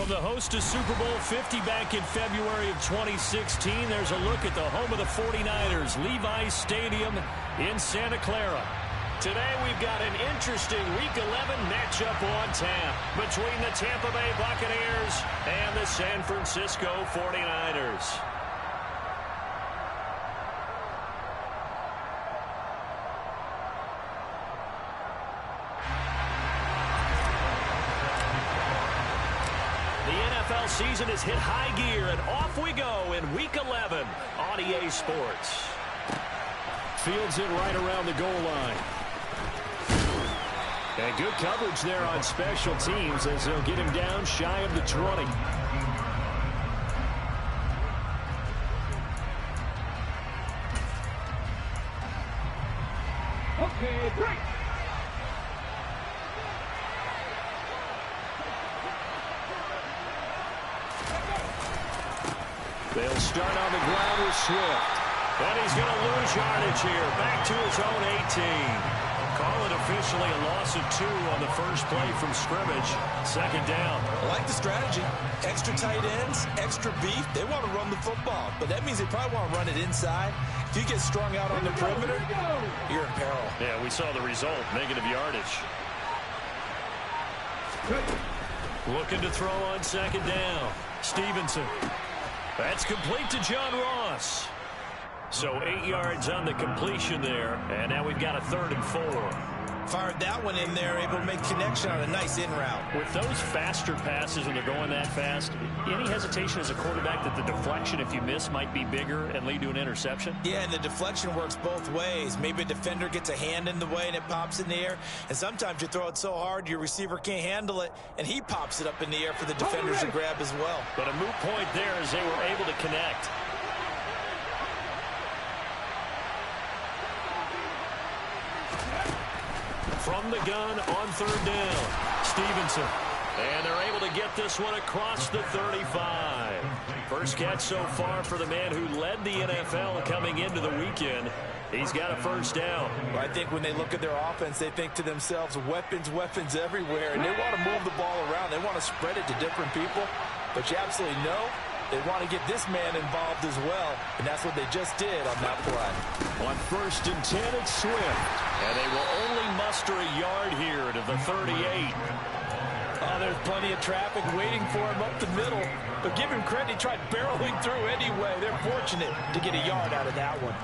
From the host to Super Bowl 50 back in February of 2016, there's a look at the home of the 49ers, Levi's Stadium in Santa Clara. Today we've got an interesting Week 11 matchup on tap between the Tampa Bay Buccaneers and the San Francisco 49ers. NFL season has hit high gear, and off we go in Week 11 on EA Sports. Fields it right around the goal line. And good coverage there on special teams as they'll get him down shy of the 20. Okay, break. They'll start on the ground with Swift. And he's going to lose yardage here. Back to his own 18. Call it officially a loss of 2 on the first play from scrimmage. Second down. I like the strategy. Extra tight ends, extra beef. They want to run the football, but that means they probably want to run it inside. If you get strung out on the perimeter, you're in peril. Yeah, we saw the result. Negative yardage. Looking to throw on second down. Stevenson. That's complete to John Ross. So 8 yards on the completion there, and now we've got a 3rd and 4. Fired that one in there, able to make connection on a nice in route. With those faster passes when they're going that fast, any hesitation as a quarterback that the deflection, if you miss, might be bigger and lead to an interception? Yeah, and the deflection works both ways. Maybe a defender gets a hand in the way and it pops in the air, and sometimes you throw it so hard your receiver can't handle it, and he pops it up in the air for the defenders to grab as well. But a moot point there as they were able to connect. From the gun on 3rd down, Stevenson. And they're able to get this one across the 35. First catch so far for the man who led the NFL coming into the weekend. He's got a first down. Well, I think when they look at their offense, they think to themselves, weapons, weapons everywhere. And they want to move the ball around. They want to spread it to different people. But you absolutely know they want to get this man involved as well. And that's what they just did on that play. On 1st and 10, it's Swift. And they will only muster a yard here to the 38. Oh, there's plenty of traffic waiting for him up the middle. But give him credit, he tried barreling through anyway. They're fortunate to get a yard out of that one.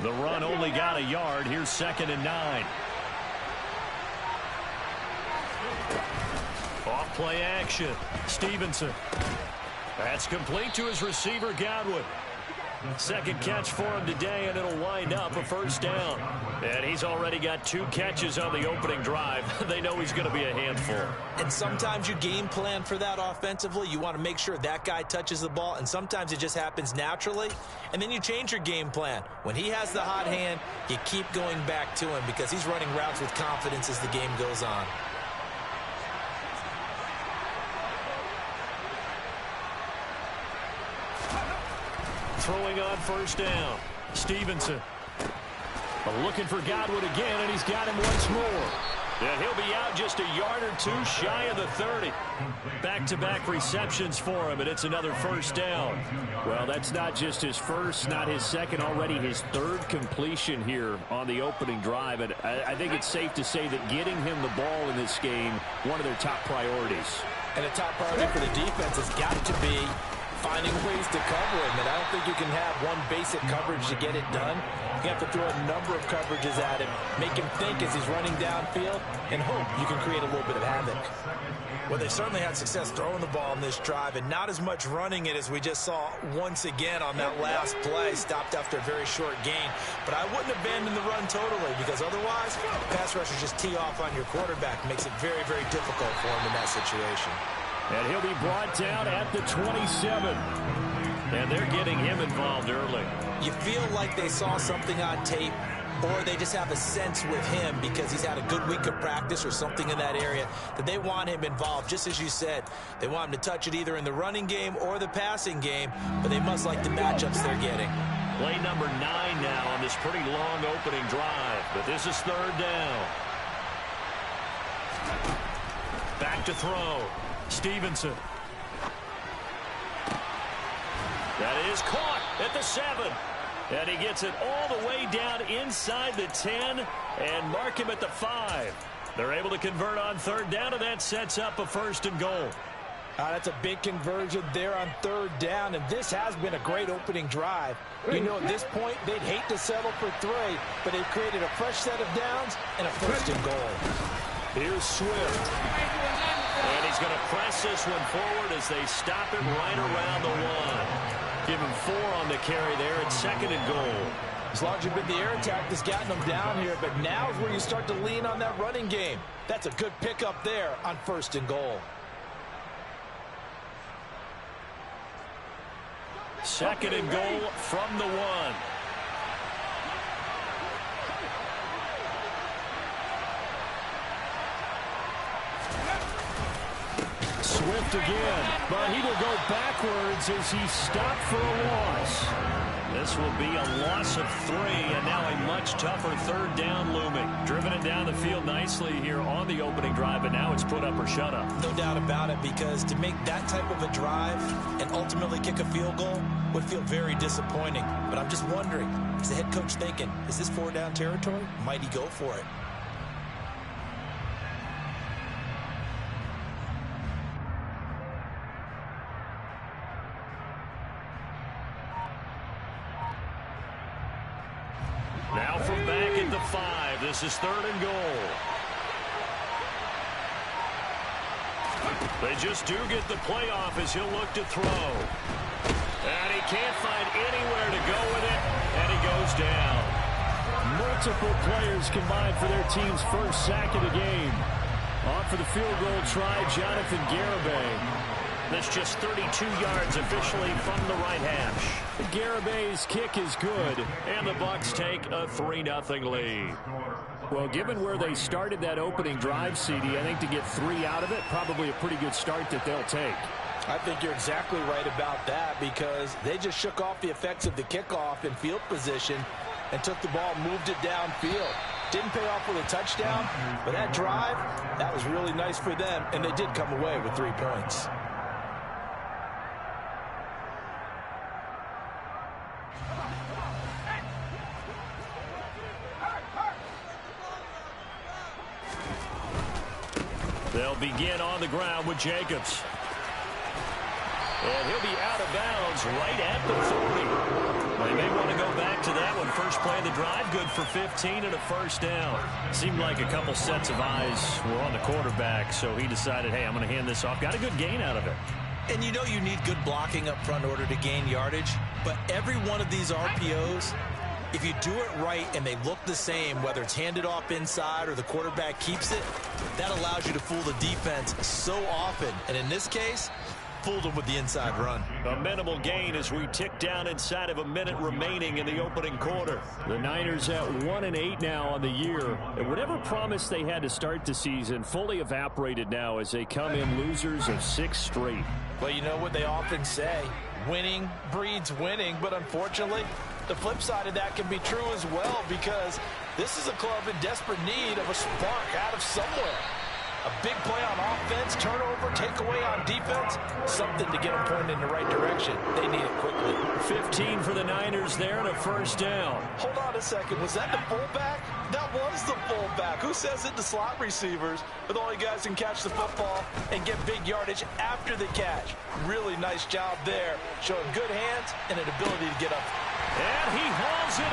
The run only got a yard. Here's 2nd and 9. Off play action. Stevenson. That's complete to his receiver, Godwin. Second catch for him today, and it'll wind up a first down. And he's already got 2 catches on the opening drive. They know he's going to be a handful. And sometimes you game plan for that offensively. You want to make sure that guy touches the ball, and sometimes it just happens naturally. And then you change your game plan. When he has the hot hand, you keep going back to him because he's running routes with confidence as the game goes on. Throwing on first down. Stevenson. Looking for Godwin again, and he's got him once more. And he'll be out just a yard or 2 shy of the 30. Back-to-back receptions for him, and it's another first down. Well, that's not just his first, not his second, already his 3rd completion here on the opening drive. And I think it's safe to say that getting him the ball in this game, one of their top priorities. And a top priority for the defense has got to be finding ways to cover him. And I don't think you can have one basic coverage to get it done. You have to throw a number of coverages at him, make him think as he's running downfield, and hope you can create a little bit of havoc. Well, they certainly had success throwing the ball in this drive, and not as much running it as we just saw once again on that last play. Stopped after a very short gain. But I wouldn't abandon the run totally, because otherwise, pass rushers just tee off on your quarterback. Makes it very, very difficult for him in that situation. And he'll be brought down at the 27. And they're getting him involved early. You feel like they saw something on tape, or they just have a sense with him because he's had a good week of practice or something in that area that they want him involved. Just as you said, they want him to touch it either in the running game or the passing game, but they must like the matchups they're getting. Play number 9 now on this pretty long opening drive, but this is third down. Back to throw. Stevenson. That is caught at the 7. And he gets it all the way down inside the 10 and mark him at the 5. They're able to convert on third down, and that sets up a 1st and goal. That's a big conversion there on third down, and this has been a great opening drive. You know, at this point, they'd hate to settle for 3, but they've created a fresh set of downs and a 1st and goal. Here's Swift. And he's going to press this one forward as they stop it right around the 1. Give him 4 on the carry there at 2nd and goal. As long as you've been the air attack that's gotten them down here, but now is where you start to lean on that running game. That's a good pickup there on 1st and goal. 2nd and goal from the 1. Swift again, but he will go backwards as he stopped for a loss. This will be a loss of 3, and now a much tougher third down looming. Driven it down the field nicely here on the opening drive, but now it's put up or shut up. No doubt about it, because to make that type of a drive and ultimately kick a field goal would feel very disappointing. But I'm just wondering, is the head coach thinking, is this 4-down territory? Might he go for it? Now from back at the 5, this is 3rd and goal. They just do get the playoff as he'll look to throw. And he can't find anywhere to go with it, and he goes down. Multiple players combined for their team's first sack of the game. On for the field goal try, Jonathan Garibay. That's just 32 yards officially from the right hash. Garibay's kick is good, and the Bucs take a 3-0 lead. Well, given where they started that opening drive, CD, I think to get 3 out of it, probably a pretty good start that they'll take. I think you're exactly right about that, because they just shook off the effects of the kickoff in field position and took the ball, moved it downfield. Didn't pay off with a touchdown, but that drive, that was really nice for them, and they did come away with 3 points. They'll begin on the ground with Jacobs. And he'll be out of bounds right at the 40. They may want to go back to that one. First play of the drive, good for 15 and a 1st down. Seemed like a couple sets of eyes were on the quarterback, so he decided, hey, I'm going to hand this off. Got a good gain out of it. And you know you need good blocking up front in order to gain yardage, but every one of these RPOs, if you do it right and they look the same, whether it's handed off inside or the quarterback keeps it, that allows you to fool the defense so often. And in this case, fooled them with the inside run. A minimal gain as we tick down inside of a minute remaining in the opening quarter. The Niners at 1-8 now on the year. And whatever promise they had to start the season fully evaporated now as they come in losers of 6 straight. Well, you know what they often say, winning breeds winning, but unfortunately, the flip side of that can be true as well, because this is a club in desperate need of a spark out of somewhere. A big play on offense, turnover, takeaway on defense, something to get them pointed in the right direction. They need it quickly. 15 for the Niners there and a 1st down. Hold on a second. Was that the fullback? That was the fullback. Who says it? The slot receivers are the only guys who can catch the football and get big yardage after the catch. Really nice job there, showing good hands and an ability to get up. And he hauls it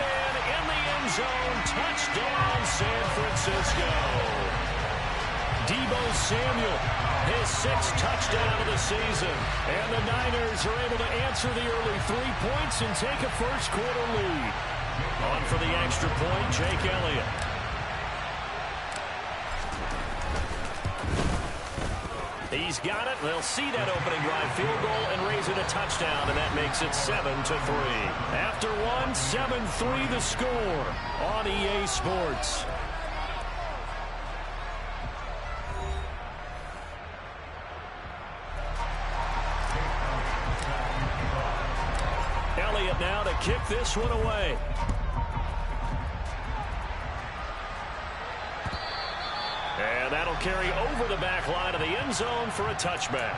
in the end zone. Touchdown, San Francisco. Deebo Samuel, his 6th touchdown of the season. And the Niners are able to answer the early 3 points and take a first quarter lead. On for the extra point, Jake Elliott. He's he's got it. They'll see that opening drive field goal and raise it a touchdown, and that makes it 7-3. After one, 7-3 the score on EA Sports. Elliott now to kick this one away. And that'll carry over the back line of the end zone for a touchback.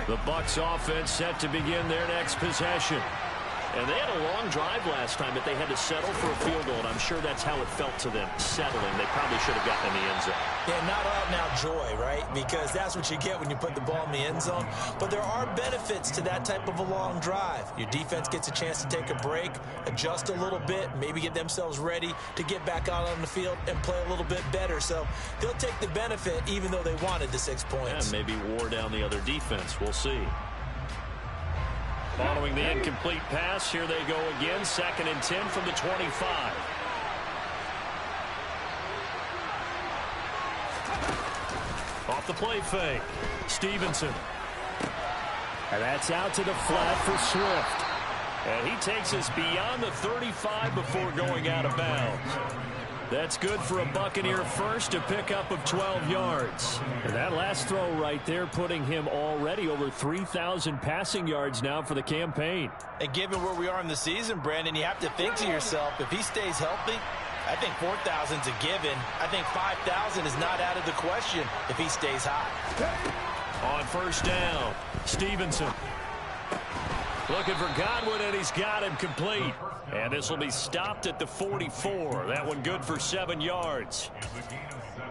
The Bucs offense set to begin their next possession. And they had a long drive last time, but they had to settle for a field goal, and I'm sure that's how it felt to them, settling. They probably should have gotten in the end zone. Yeah, not out-and-out joy, right? Because that's what you get when you put the ball in the end zone. But there are benefits to that type of a long drive. Your defense gets a chance to take a break, adjust a little bit, maybe get themselves ready to get back out on the field and play a little bit better. So they'll take the benefit even though they wanted the 6 points. And maybe wore down the other defense. We'll see. Following the incomplete pass, here they go again. 2nd and 10 from the 25. Off the play fake. Stevenson. And that's out to the flat for Swift. And he takes us beyond the 35 before going out of bounds. That's good for a Buccaneer first, a pickup of 12 yards. And that last throw right there putting him already over 3,000 passing yards now for the campaign. And given where we are in the season, Brandon, you have to think to yourself, if he stays healthy, I think 4,000 is a given. I think 5,000 is not out of the question if he stays hot. On first down, Stevenson. Looking for Godwin, and he's got him complete. And this will be stopped at the 44. That one good for 7 yards.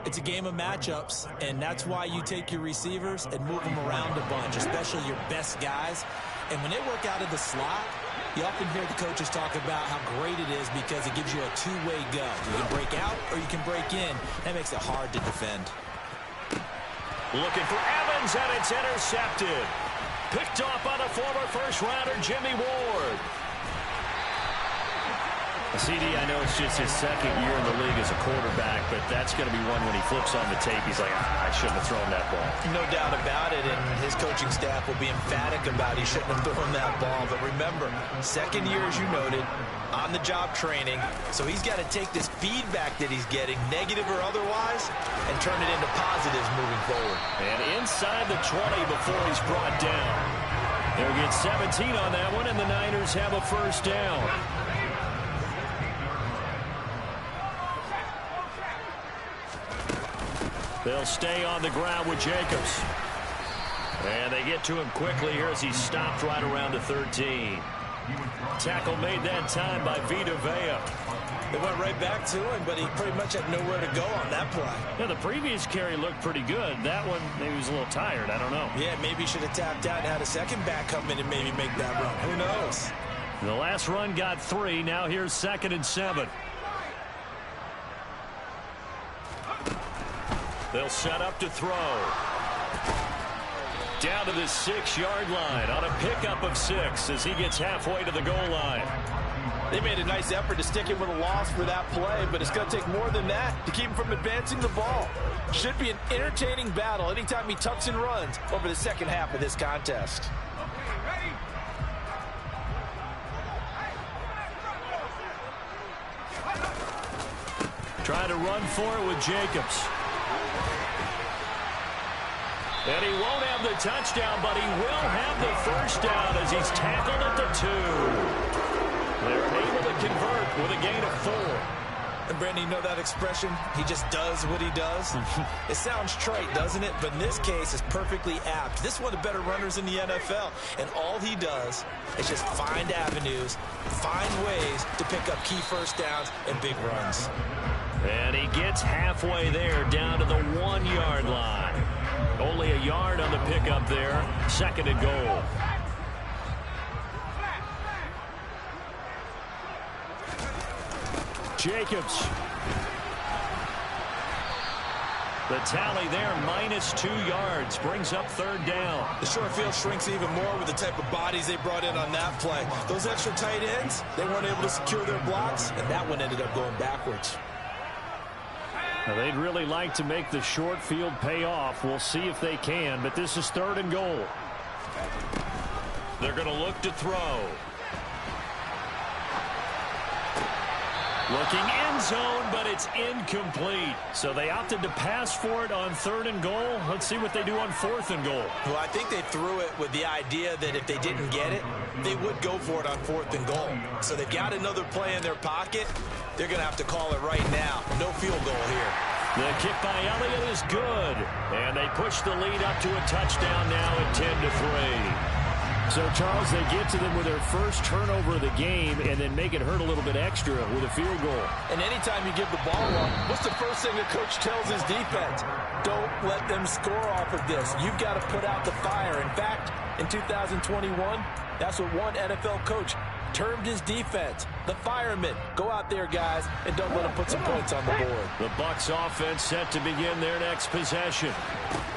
It's a game of matchups, and that's why you take your receivers and move them around a bunch, especially your best guys. And when they work out of the slot, you often hear the coaches talk about how great it is because it gives you a two-way go. You can break out or you can break in. That makes it hard to defend. Looking for Evans, and it's intercepted. Picked off by the former first-rounder Jimmy Ward. CD, I know it's just his 2nd year in the league as a quarterback, but that's going to be one when he flips on the tape, he's like, I shouldn't have thrown that ball. No doubt about it, and his coaching staff will be emphatic about he shouldn't have thrown that ball. But remember, 2nd year, as you noted, on-the-job training, so he's got to take this feedback that he's getting, negative or otherwise, and turn it into positives moving forward. And inside the 20 before he's brought down. They'll get 17 on that one, and the Niners have a first down. They'll stay on the ground with Jacobs. And they get to him quickly here as he stopped right around the 13. Tackle made that time by Vita Vea. They went right back to him, but he pretty much had nowhere to go on that play. Yeah, the previous carry looked pretty good. That one, maybe he was a little tired. I don't know. Yeah, maybe he should have tapped out and had a second back come in and maybe make that run. Who knows? The last run got 3. Now here's 2nd and 7. They'll set up to throw. Down to the 6-yard line on a pickup of 6 as he gets halfway to the goal line. They made a nice effort to stick him with a loss for that play, but it's going to take more than that to keep him from advancing the ball. Should be an entertaining battle anytime he tucks and runs over the second half of this contest. Trying to run for it with Jacobs. And he won't have the touchdown, but he will have the first down as he's tackled at the 2. They're able to convert with a gain of 4. And, Brandon, you know that expression? He just does what he does? It sounds trite, doesn't it? But in this case, it's perfectly apt. This is one of the better runners in the NFL. And all he does is just find avenues, find ways to pick up key first downs and big runs. And he gets halfway there down to the 1-yard line. Only a yard on the pickup there. 2nd and goal. Jacobs. The tally there, -2 yards, brings up 3rd down. The short field shrinks even more with the type of bodies they brought in on that play. Those extra tight ends, they weren't able to secure their blocks, and that one ended up going backwards. Now, they'd really like to make the short field pay off. We'll see if they can, but this is 3rd and goal. They're going to look to throw. Looking end zone, but it's incomplete. So they opted to pass for it on 3rd and goal. Let's see what they do on 4th and goal. Well, I think they threw it with the idea that if they didn't get it, they would go for it on 4th and goal. So they've got another play in their pocket. They're going to have to call it right now. No field goal here. The kick by Elliott is good. And they push the lead up to a touchdown now at 10-3. So, Charles, they get to them with their first turnover of the game and then make it hurt a little bit extra with a field goal. And anytime you give the ball up, what's the first thing a coach tells his defense? Don't let them score off of this. You've got to put out the fire. In fact, in 2021, that's what one NFL coach termed his defense, the firemen. Go out there, guys, and don't let them put some points on the board. The Bucs offense set to begin their next possession.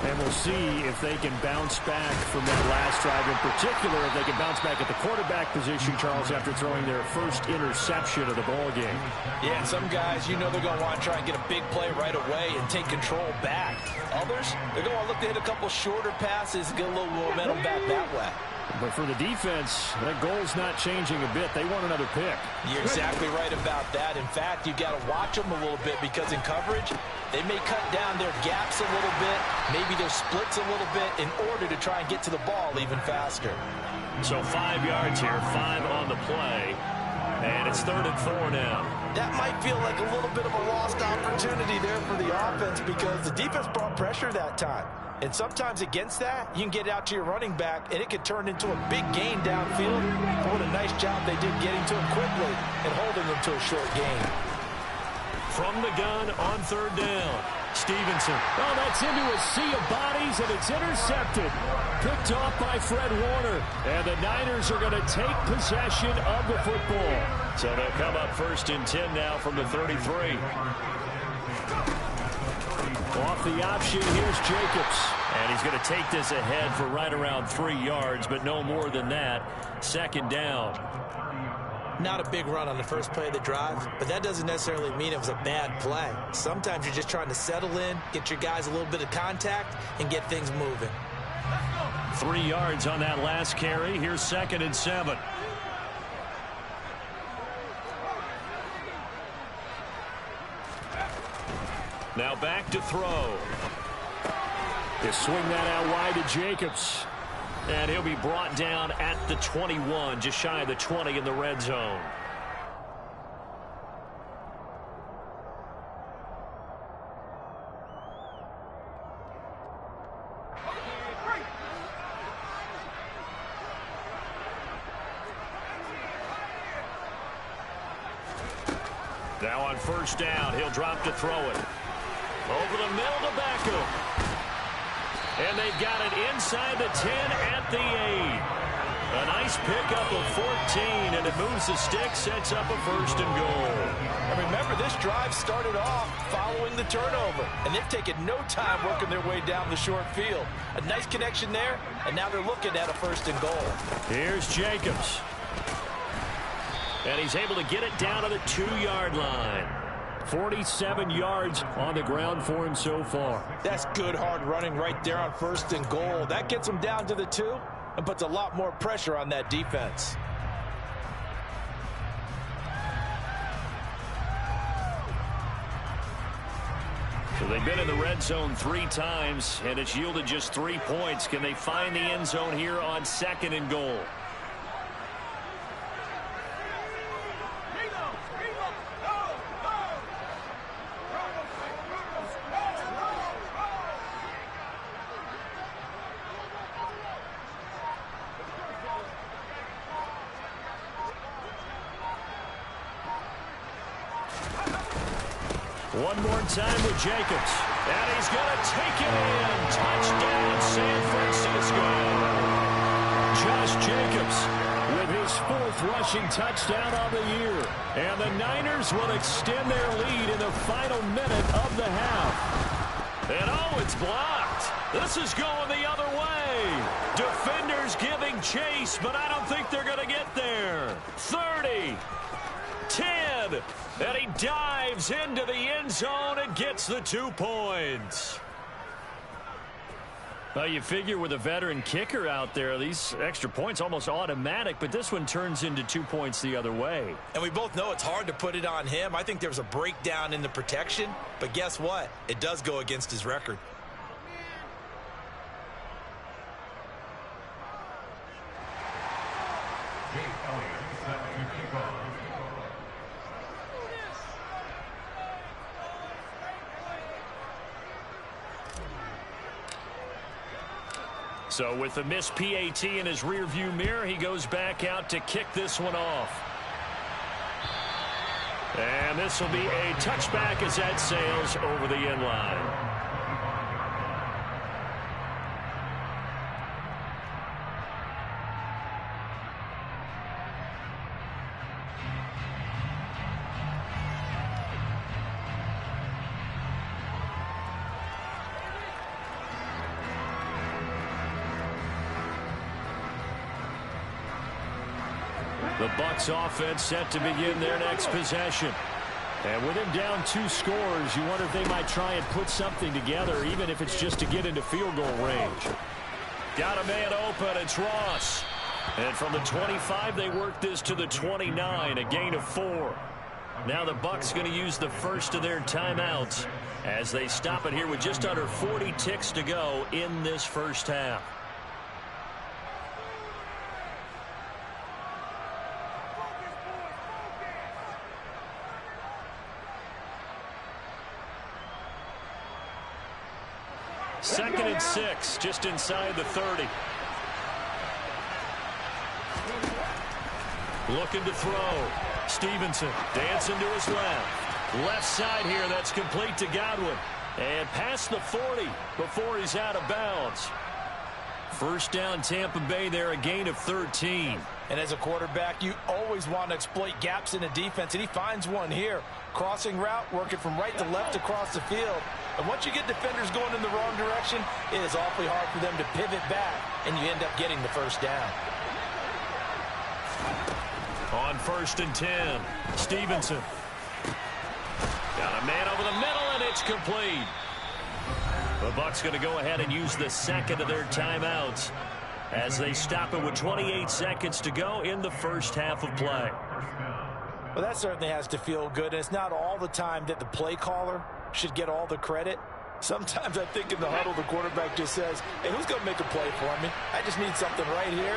And we'll see if they can bounce back from that last drive. In particular, if they can bounce back at the quarterback position, Charles, after throwing their first interception of the ball game. Yeah, some guys, you know they're going to want to try and get a big play right away and take control back. Others, they're going to look to hit a couple shorter passes and get a little momentum back that way. But for the defense, that goal's not changing a bit. They want another pick. You're exactly right about that. In fact, you've got to watch them a little bit because in coverage, they may cut down their gaps a little bit, maybe their splits a little bit in order to try and get to the ball even faster. So 5 yards here, 5 on the play. And it's 3rd and 4 now. That might feel like a little bit of a lost opportunity there for the offense because the defense brought pressure that time. And sometimes against that, you can get out to your running back, and it could turn into a big gain downfield. But what a nice job they did getting to him quickly and holding him to a short gain. From the gun on 3rd down. Stevenson. Oh, that's into a sea of bodies, and it's intercepted. Picked off by Fred Warner. And the Niners are going to take possession of the football. So they'll come up 1st and 10 now from the 33. Off the option, here's Jacobs. And he's going to take this ahead for right around 3 yards, but no more than that. 2nd down. Not a big run on the first play of the drive, but that doesn't necessarily mean it was a bad play. Sometimes you're just trying to settle in, get your guys a little bit of contact, and get things moving. 3 yards on that last carry. Here's 2nd and 7. Now back to throw. They swing that out wide to Jacobs. And he'll be brought down at the 21, just shy of the 20 in the red zone. Now on 1st down, he'll drop to throw it. Over the middle to Beckham. And they've got it inside the 10 at the 8. A nice pickup of 14, and it moves the stick, sets up a 1st and goal. And remember, this drive started off following the turnover, and they've taken no time working their way down the short field. A nice connection there, and now they're looking at a 1st and goal. Here's Jacobs. And he's able to get it down to the 2-yard line. 47 yards on the ground for him so far. That's good hard running right there on 1st and goal. That gets him down to the 2 and puts a lot more pressure on that defense. So they've been in the red zone 3 times, and it's yielded just 3 points. Can they find the end zone here on 2nd and goal? One more time with Jacobs. And he's going to take it in. Touchdown, San Francisco. Josh Jacobs with his 4th rushing touchdown on the year. And the Niners will extend their lead in the final minute of the half. And oh, it's blocked. This is going the other way. Defenders giving chase, but I don't think they're going to get there. 30, 10, and he dives into the end zone and gets the 2 points. Well, you figure with a veteran kicker out there, these extra points almost automatic, but this one turns into 2 points the other way. And we both know it's hard to put it on him. I think there was a breakdown in the protection, but guess what? It does go against his record. So with the missed PAT in his rearview mirror, he goes back out to kick this one off. And this will be a touchback as that sails over the end line. The Bucs offense set to begin their next possession. And with him down 2 scores, you wonder if they might try and put something together, even if it's just to get into field goal range. Got a man open. It's Ross. And from the 25, they work this to the 29, a gain of 4. Now the Bucs going to use the first of their timeouts as they stop it here with just under 40 ticks to go in this first half. Second and 6, just inside the 30. Looking to throw. Stevenson dancing to his left. Left side here, that's complete to Godwin. And past the 40 before he's out of bounds. First down Tampa Bay there, a gain of 13. And as a quarterback, you always want to exploit gaps in the defense, and he finds one here. Crossing route, working from right to left across the field. And once you get defenders going in the wrong direction, it is awfully hard for them to pivot back, and you end up getting the first down. On 1st and 10, Stevenson. Got a man over the middle, and it's complete. The Bucs going to go ahead and use the second of their timeouts as they stop it with 28 seconds to go in the first half of play. Well, that certainly has to feel good, and it's not all the time that the play caller should get all the credit. Sometimes I think in the huddle, the quarterback just says, hey, who's going to make a play for me? I just need something right here.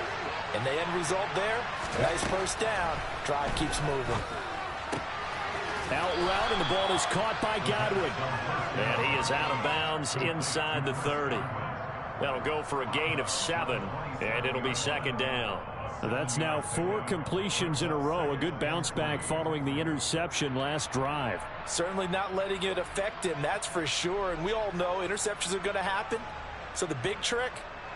And the end result there, nice first down. Drive keeps moving. Out route, and the ball is caught by Godwin. And he is out of bounds inside the 30. That'll go for a gain of 7, and it'll be second down. That's now 4 completions in a row. A good bounce back following the interception last drive. Certainly not letting it affect him, that's for sure. And we all know interceptions are going to happen. So the big trick,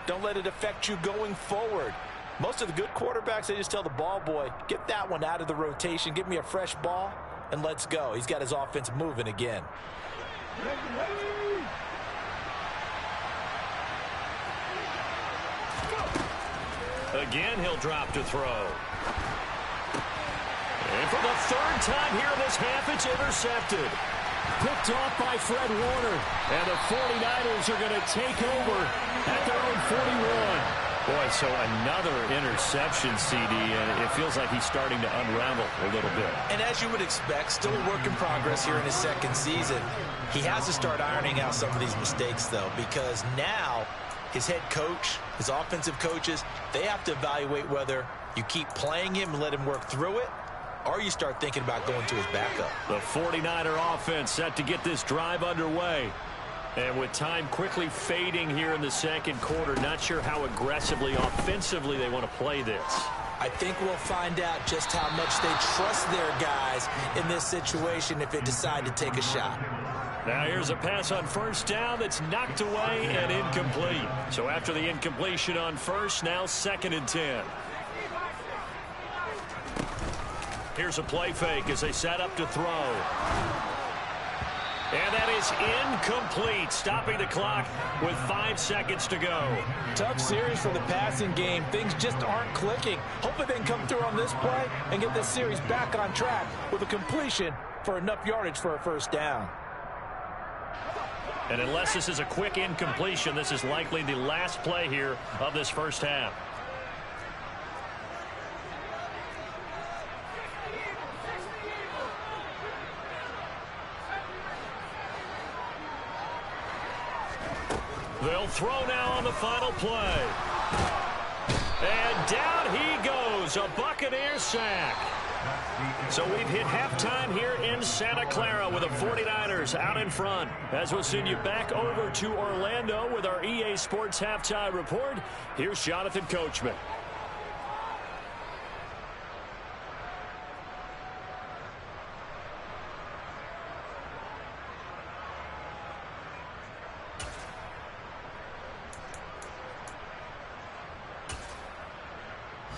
don't let it affect you going forward. Most of the good quarterbacks, they just tell the ball boy, get that one out of the rotation, give me a fresh ball, and let's go. He's got his offense moving again. Again, he'll drop to throw. And for the 3rd time here in this half, it's intercepted. Picked off by Fred Warner. And the 49ers are going to take over at their own 41. Boy, so another interception, CD, and it feels like he's starting to unravel a little bit. And as you would expect, still a work in progress here in his 2nd season. He has to start ironing out some of these mistakes, though, because now his head coach, his offensive coaches, they have to evaluate whether you keep playing him and let him work through it, or you start thinking about going to his backup. The 49er offense set to get this drive underway. And with time quickly fading here in the 2nd quarter, not sure how aggressively, offensively they want to play this. I think we'll find out just how much they trust their guys in this situation if they decide to take a shot. Now here's a pass on 1st down that's knocked away and incomplete. So after the incompletion on 1st, now 2nd and 10. Here's a play fake as they set up to throw. And that is incomplete, stopping the clock with 5 seconds to go. Tough series for the passing game. Things just aren't clicking. Hopefully they can come through on this play and get this series back on track with a completion for enough yardage for a first down. And unless this is a quick incompletion, this is likely the last play here of this first half. They'll throw now on the final play. And down he goes, a Buccaneer sack. So we've hit halftime here in Santa Clara with the 49ers out in front. As we'll send you back over to Orlando with our EA Sports Halftime Report, here's Jonathan Coachman.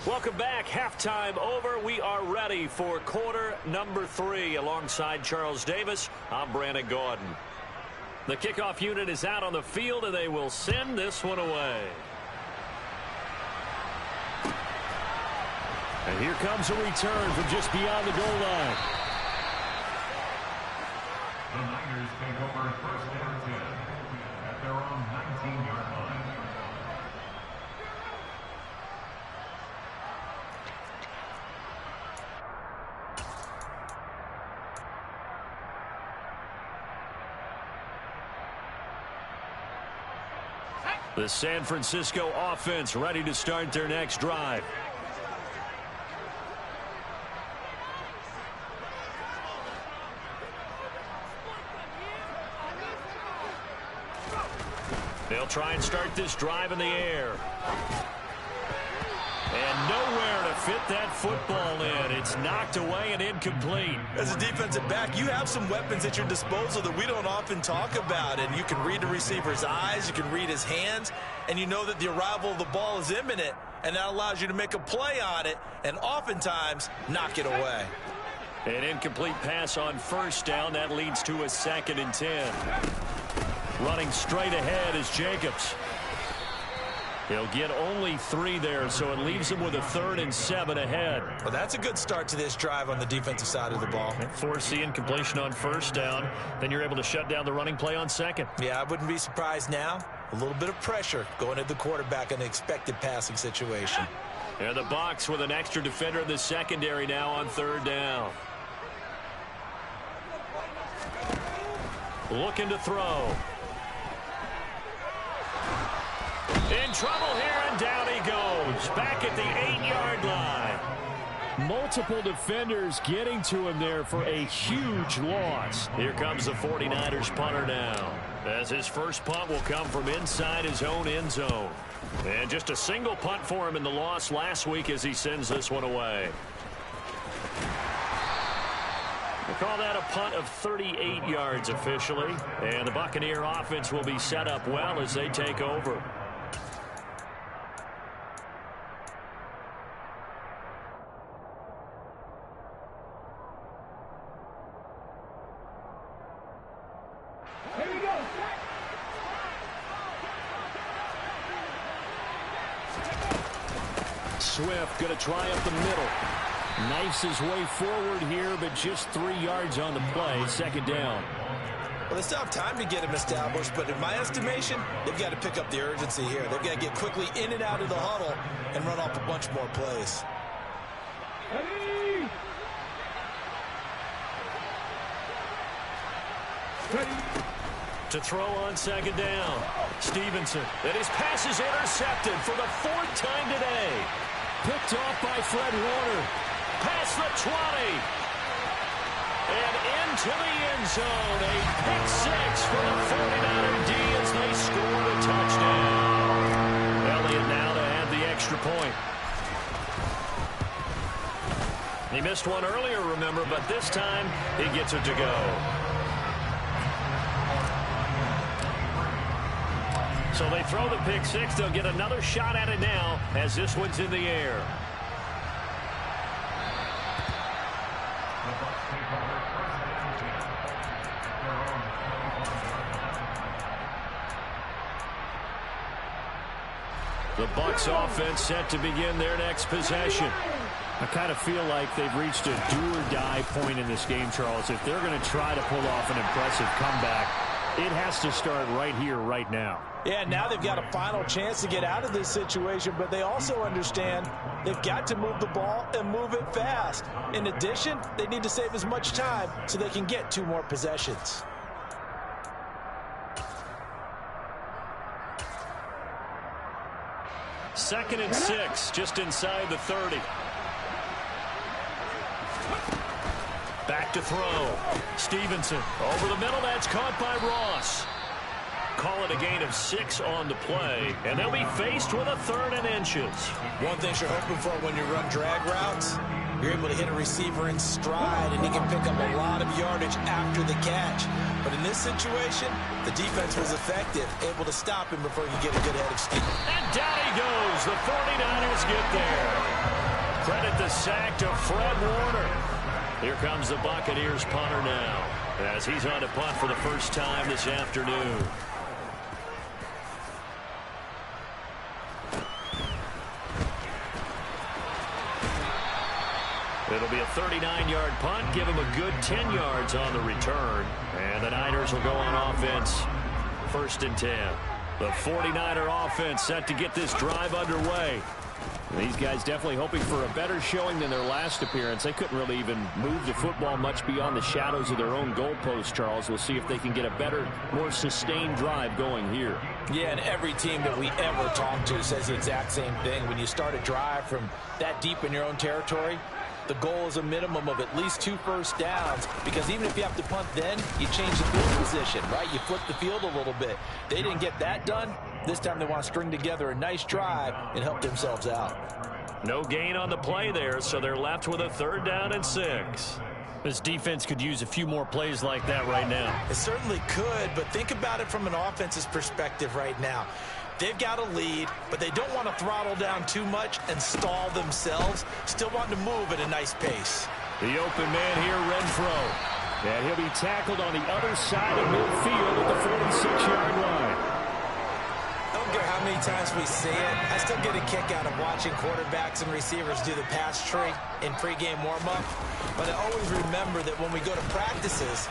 Welcome back. Halftime over. We are ready for quarter number 3. Alongside Charles Davis, I'm Brandon Gordon. The kickoff unit is out on the field, and they will send this one away. And here comes a return from just beyond the goal line. The Niners take over first and 10 at their own 19-yard line. The San Francisco offense ready to start their next drive. They'll try and start this drive in the air. And nowhere to fit that football in. It's knocked away and incomplete. As a defensive back, you have some weapons at your disposal that we don't often talk about. And you can read the receiver's eyes, you can read his hands, and you know that the arrival of the ball is imminent, and that allows you to make a play on it and oftentimes knock it away. An incomplete pass on first down. That leads to a 2nd and 10. Running straight ahead is Jacobs. He'll get only 3 there, so it leaves him with a 3rd and 7 ahead. Well, that's a good start to this drive on the defensive side of the ball. Force the incompletion on first down. Then you're able to shut down the running play on 2nd. Yeah, I wouldn't be surprised now. A little bit of pressure going at the quarterback in the expected passing situation. And the Bucs with an extra defender in the secondary now on 3rd down. Looking to throw. In trouble here, and down he goes. Back at the 8-yard line. Multiple defenders getting to him there for a huge loss. Here comes the 49ers punter now, as his first punt will come from inside his own end zone. And just a single punt for him in the loss last week as he sends this one away. We'll call that a punt of 38 yards officially. And the Buccaneer offense will be set up well as they take over. Swift going to try up the middle. Knifes his way forward here, but just 3 yards on the play. 2nd down. Well, they still have time to get him established, but in my estimation, they've got to pick up the urgency here. They've got to get quickly in and out of the huddle and run off a bunch more plays. To throw on 2nd down. Stevenson. And his pass is intercepted for the 4th time today. Picked off by Fred Warner. Past the 20. And into the end zone. A pick 6 for the 49er D as they score a touchdown. Elliott now to add the extra point. He missed one earlier, remember, but this time he gets it to go. So they throw the pick 6. They'll get another shot at it now as this one's in the air. The Bucs offense set to begin their next possession. I kind of feel like they've reached a do-or-die point in this game, Charles. If they're going to try to pull off an impressive comeback, it has to start right here, right now. Yeah, now they've got a final chance to get out of this situation, but they also understand they've got to move the ball and move it fast. In addition, they need to save as much time so they can get 2 more possessions. Second and 6, just inside the 30. Back to throw. Stevenson over the middle. That's caught by Ross. Call it a gain of 6 on the play, and they'll be faced with a 3rd and inches. One thing you're hoping for when you run drag routes, you're able to hit a receiver in stride, and he can pick up a lot of yardage after the catch. But in this situation, the defense was effective, able to stop him before he could get a good head of steam. And down he goes. The 49ers get there. Credit the sack to Fred Warner. Here comes the Buccaneers punter now, as he's on to punt for the first time this afternoon. It'll be a 39-yard punt, give him a good 10 yards on the return. And the Niners will go on offense, 1st and 10. The 49er offense set to get this drive underway. These guys definitely hoping for a better showing than their last appearance. They couldn't really even move the football much beyond the shadows of their own goalpost, Charles. We'll see if they can get a better, more sustained drive going here. Yeah, and every team that we ever talk to says the exact same thing. When you start a drive from that deep in your own territory, the goal is a minimum of at least 2 first downs, because even if you have to punt then, you change the field position, right? You flip the field a little bit. They didn't get that done. This time they want to string together a nice drive and help themselves out. No gain on the play there, so they're left with a 3rd down and 6. This defense could use a few more plays like that right now. It certainly could, but think about it from an offense's perspective right now. They've got a lead, but they don't want to throttle down too much and stall themselves. Still wanting to move at a nice pace. The open man here, Renfro. And he'll be tackled on the other side of midfield at the 46-yard line. I don't care how many times we see it. I still get a kick out of watching quarterbacks and receivers do the pass tree in pregame warm-up. But I always remember that when we go to practices,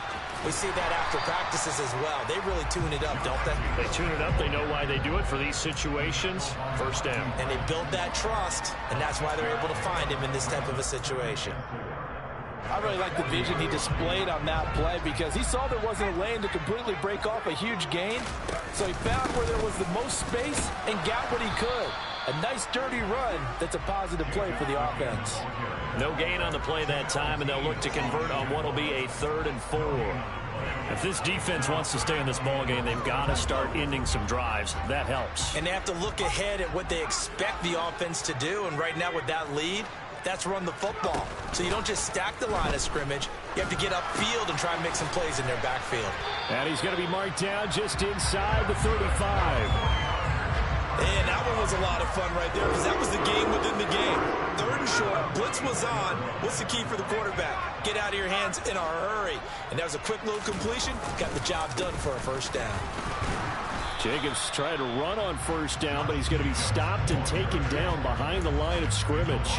we see that after practices as well. They really tune it up, don't they? They tune it up. They know why they do it for these situations. 1st down. And they build that trust, and that's why they're able to find him in this type of a situation. I really like the vision he displayed on that play, because he saw there wasn't a lane to completely break off a huge gain. So he found where there was the most space and got what he could. A nice dirty run that's a positive play for the offense. No gain on the play that time, and they'll look to convert on what will be a 3rd and 4. If this defense wants to stay in this ballgame, they've got to start ending some drives. That helps. And they have to look ahead at what they expect the offense to do. And right now with that lead, that's run the football. So you don't just stack the line of scrimmage. You have to get upfield and try and make some plays in their backfield. And he's going to be marked down just inside the 35. And that one was a lot of fun right there, because that was the game within the game. 3rd and short, blitz was on. What's the key for the quarterback? Get out of your hands in a hurry. And that was a quick little completion. Got the job done for a 1st down. Jacobs trying to run on 1st down, but he's going to be stopped and taken down behind the line of scrimmage.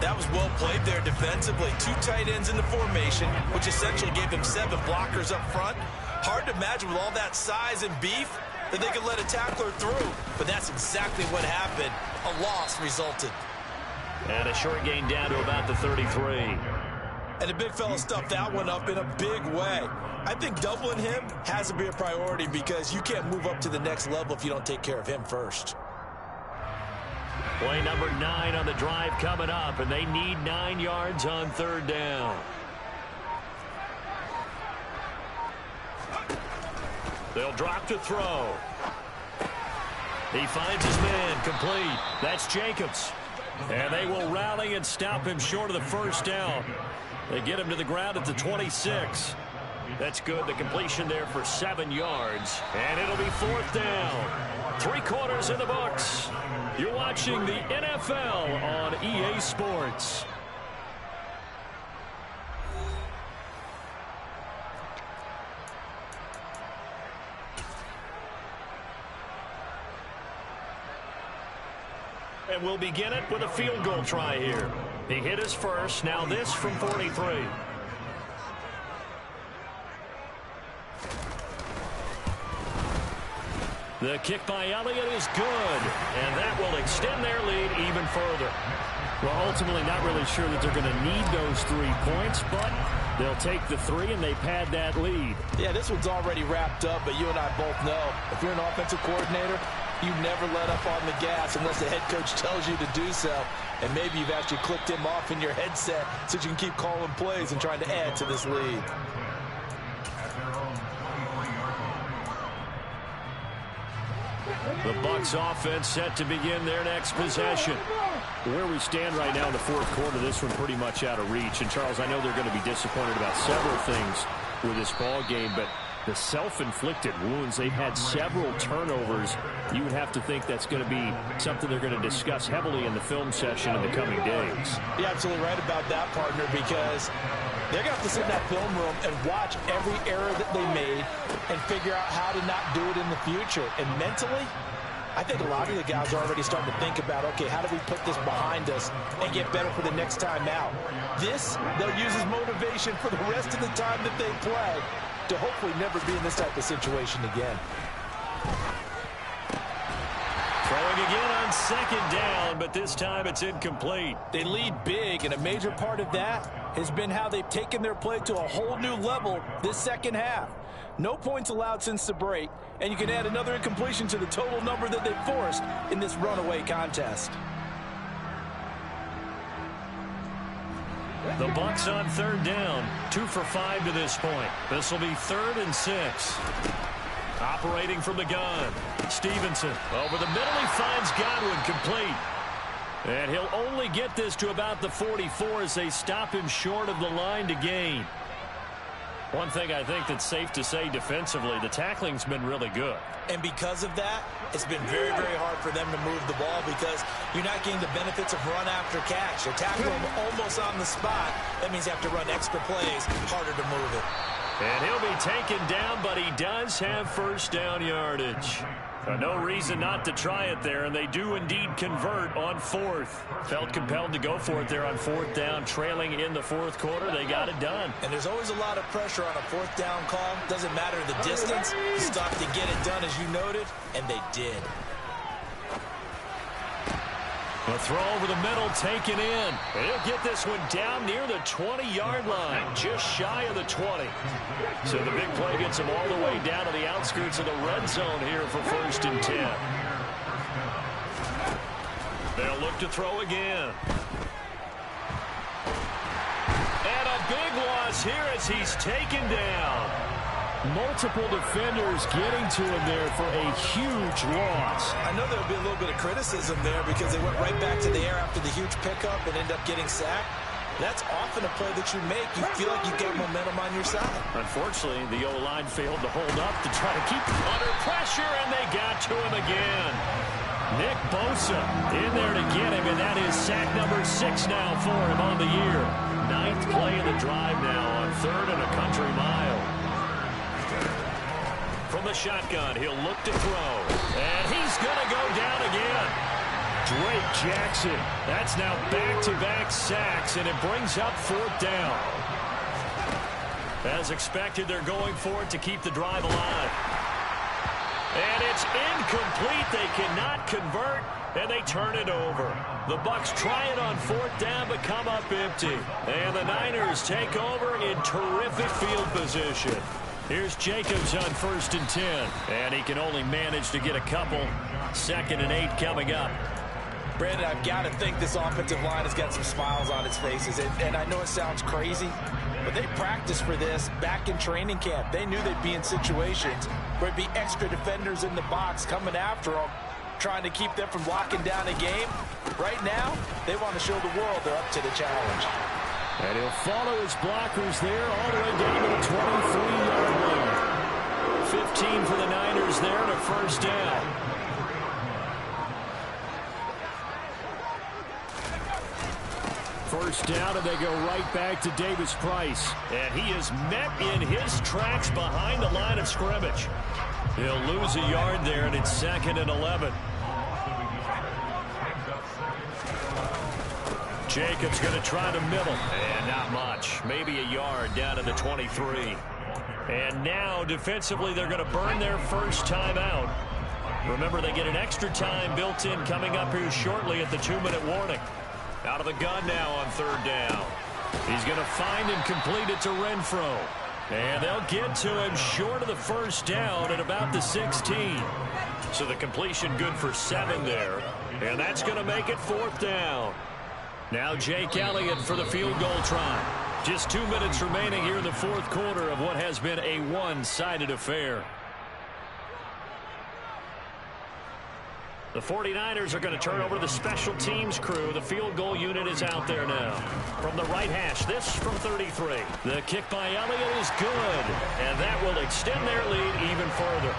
That was well played there defensively. 2 tight ends in the formation, which essentially gave him 7 blockers up front. Hard to imagine with all that size and beef that they could let a tackler through. But that's exactly what happened. A loss resulted. And a short gain down to about the 33. And the big fella stuffed that one up in a big way. I think doubling him has to be a priority, because you can't move up to the next level if you don't take care of him first. Play number 9 on the drive coming up, and they need 9 yards on 3rd down. They'll drop to throw. He finds his man, complete. That's Jacobs. And they will rally and stop him short of the 1st down. They get him to the ground at the 26. That's good. The completion there for 7 yards. And it'll be 4th down. 3 quarters in the books. You're watching the NFL on EA Sports. and we'll begin it with a field goal try here. He hit his first. Now this from 43. The kick by Elliott is good, and that will extend their lead even further. Well, ultimately, not really sure that they're going to need those 3 points, but they'll take the 3 and they pad that lead. Yeah, this one's already wrapped up, but you and I both know if you're an offensive coordinator, you never let up on the gas unless the head coach tells you to do so. And maybe you've actually clicked him off in your headset so you can keep calling plays and trying to add to this lead. The Bucs offense set to begin their next possession. Where we stand right now in the fourth quarter, this one pretty much out of reach. And, Charles, I know they're going to be disappointed about several things with this ball game, but the self-inflicted wounds, they've had several turnovers. You would have to think that's going to be something they're going to discuss heavily in the film session in the coming days. You're absolutely right about that, partner, because they're going to have to sit in that film room and watch every error that they made and figure out how to not do it in the future. And mentally, I think a lot of the guys are already starting to think about, okay, how do we put this behind us and get better for the next time out? This, they'll use as motivation for the rest of the time that they play to hopefully never be in this type of situation again. Throwing again on second down, but this time it's incomplete. They lead big, and a major part of that has been how they've taken their play to a whole new level this second half. No points allowed since the break, and you can add another incompletion to the total number that they've forced in this runaway contest. The Bucs on third down, 2 for 5 to this point. This will be 3rd and 6. Operating from the gun, Stevenson over the middle. He finds Godwin complete. And he'll only get this to about the 44 as they stop him short of the line to gain. One thing I think that's safe to say defensively, the tackling's been really good. And because of that, it's been very, very hard for them to move the ball because you're not getting the benefits of run after catch. They tackle him almost on the spot. That means you have to run extra plays, harder to move it. And he'll be taken down, but he does have first down yardage. No reason not to try it there, and they do indeed convert on 4th. Felt compelled to go for it there on 4th down, trailing in the 4th quarter. They got it done. And there's always a lot of pressure on a 4th down call. Doesn't matter the distance. You stop to get it done, as you noted, and they did. A throw over the middle, taken in. He'll get this one down near the 20-yard line, just shy of the 20. So the big play gets him all the way down to the outskirts of the red zone here for 1st and 10. They'll look to throw again. And a big loss here as he's taken down. Multiple defenders getting to him there for a huge loss. I know there'll be a little bit of criticism there because they went right back to the air after the huge pickup and end up getting sacked. That's often a play that you make. You feel like you've got momentum on your side. Unfortunately, the O-line failed to hold up to try to keep him under pressure, and they got to him again. Nick Bosa in there to get him, and that is sack number 6 now for him on the year. 9th play of the drive now on 3rd and a country mile. From the shotgun, he'll look to throw. And he's going to go down again. Drake Jackson. That's now back-to-back sacks, and it brings up 4th down. As expected, they're going for it to keep the drive alive. And it's incomplete. They cannot convert, and they turn it over. The Bucs try it on 4th down, but come up empty. And the Niners take over in terrific field position. Here's Jacobs on 1st and 10. And he can only manage to get a couple. 2nd and 8 coming up. Brandon, I've got to think this offensive line has got some smiles on its faces. And I know it sounds crazy, but they practiced for this back in training camp. They knew they'd be in situations where it'd be extra defenders in the box coming after them, trying to keep them from locking down a game. Right now, they want to show the world they're up to the challenge. And he'll follow his blockers there all the way down to the 23-yard line. 15 for the Niners there to 1st down. First down, and they go right back to Davis Price. And he is met in his tracks behind the line of scrimmage. He'll lose a yard there, and it's 2nd and 11. Jacobs going to try to middle. And not much. Maybe a yard down to the 23. And now, defensively, they're going to burn their first timeout. Remember, they get an extra time built in coming up here shortly at the 2-minute warning. Out of the gun now on third down. He's going to find and complete it to Renfro. And they'll get to him short of the first down at about the 16. So the completion good for 7 there. And that's going to make it 4th down. Now Jake Elliott for the field goal try. Just 2 minutes remaining here in the 4th quarter of what has been a one-sided affair. The 49ers are going to turn over to the special teams crew. The field goal unit is out there now. From the right hash, this from 33. The kick by Elliott is good. And that will extend their lead even further.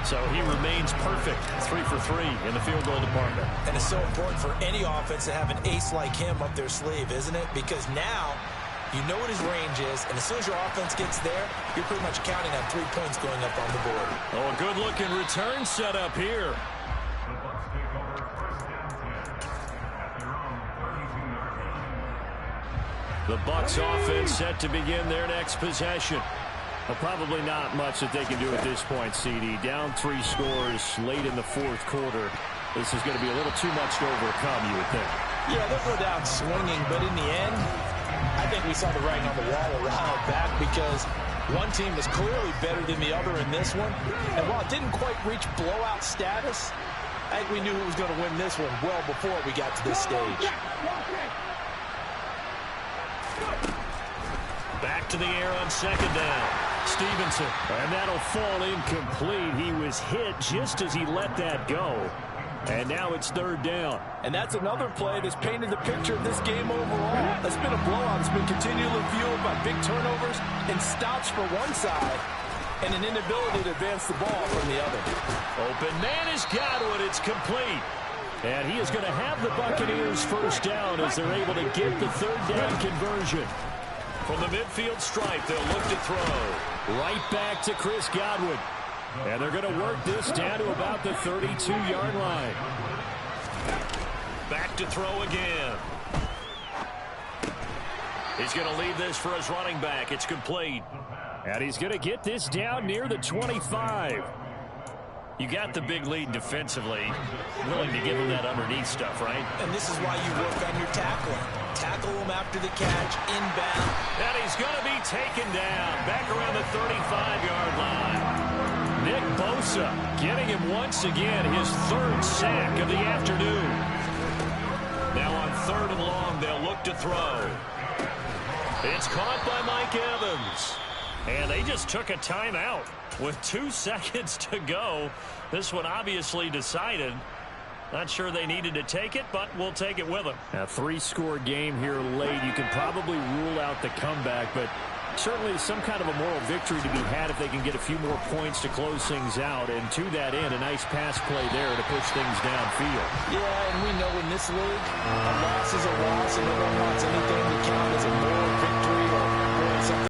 So he remains perfect. 3 for 3 in the field goal department. And it's so important for any offense to have an ace like him up their sleeve, isn't it? Because now you know what his range is, and as soon as your offense gets there, you're pretty much counting on 3 points going up on the board. Oh, a good-looking return set up here. The Bucs offense set to begin their next possession. Well, probably not much that they can do at this point, CD. Down 3 scores late in the 4th quarter. This is going to be a little too much to overcome, you would think. Yeah, they'll go down swinging, but in the end, I think we saw the writing on the wall a while back because one team is clearly better than the other in this one. And while it didn't quite reach blowout status, I think we knew who was going to win this one well before we got to this stage. Back to the air on 2nd down. Stevenson. And that'll fall incomplete. He was hit just as he let that go. And now it's 3rd down. And that's another play that's painted the picture of this game overall. It's been a blowout. It's been continually fueled by big turnovers and stops for one side and an inability to advance the ball from the other. Open man is Godwin. It's complete. And he is going to have the Buccaneers first down as they're able to get the 3rd down conversion. From the midfield stripe, they'll look to throw. Right back to Chris Godwin. And they're going to work this down to about the 32-yard line. Back to throw again. He's going to leave this for his running back. It's complete. And he's going to get this down near the 25. You got the big lead defensively. Willing to give him that underneath stuff, right? And this is why you work on your tackling. Tackle him after the catch, inbound. And he's going to be taken down. Back around the 35-yard line. Nick Bosa getting him once again his 3rd sack of the afternoon. Now on 3rd and long, they'll look to throw. It's caught by Mike Evans. And they just took a timeout with 2 seconds to go. This one obviously decided. Not sure they needed to take it, but we'll take it with them. A 3-score game here late. You can probably rule out the comeback, but certainly some kind of a moral victory to be had if they can get a few more points to close things out. And to that end, a nice pass play there to push things downfield. Yeah, and we know in this league, a loss is a loss, and no one wants anything to count as a moral victory